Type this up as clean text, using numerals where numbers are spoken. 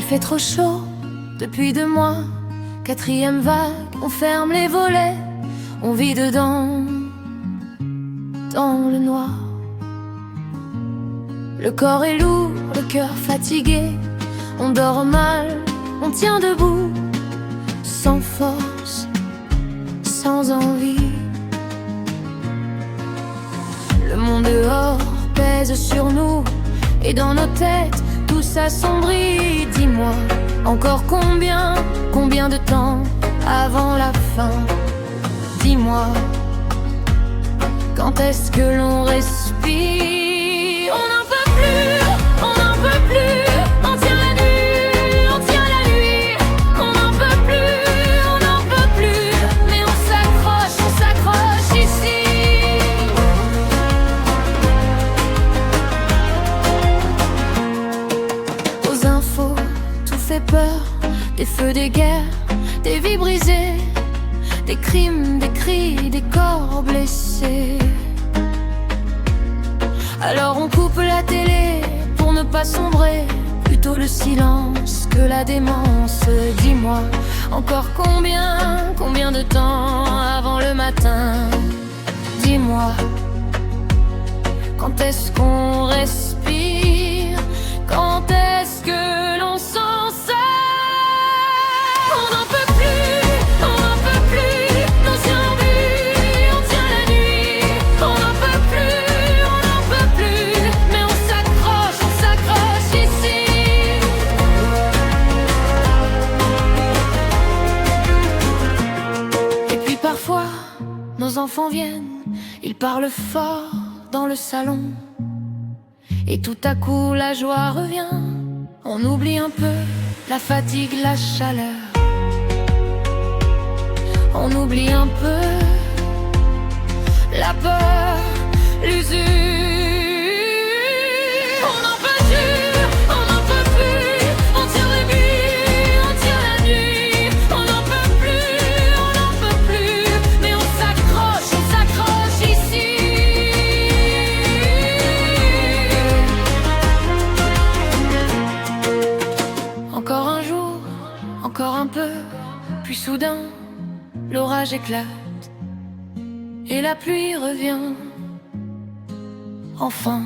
fait trop chaud depuis 2 mois. 4e vague, on ferme les volets, on vit dedans, dans le noir. Le corps est lourd, le cœur fatigué, on dort mal, on tient debout, sans force, sans envie. Le monde dehors pèse sur nous, et dans nos têtes tout s'assombrit. Dis-moi, encore combien de temps avant la fin? Dis-moi, quand est-ce que l'on respire? On n'en peut plus, on n'en peut plus. On tient la nuit, on tient la nuit. On n'en peut plus, on n'en peut plus. Mais on s'accroche ici. Aux infos, tout fait peur. Des feux, des guerres, des vies brisées, des crimes, des cris, des corps blessés. Alors on coupe la télé pour ne pas sombrer, plutôt le silence que la démence. Dis-moi, encore combien de temps avant le matin? Dis-moi, quand est-ce qu'on respire? Quand est-ce que l'on s'en sort? On n'en peut plus, on n'en peut plus. Nos yeux en vue, on tient la nuit. On n'en peut plus, on n'en peut plus. Mais on s'accroche ici. Et puis parfois, nos enfants viennent, ils parlent fort dans le salon. Et tout à coup la joie revient, on oublie un peu la fatigue, la chaleur. On oublie un peu la peur, l'usure. On n'en peut plus, on n'en peut plus. On tient les nuits, on tient la nuit. On n'en peut plus, on n'en peut plus. Mais on s'accroche ici. Encore un jour, encore un peu, puis soudain l'orage éclate et la pluie revient. Enfin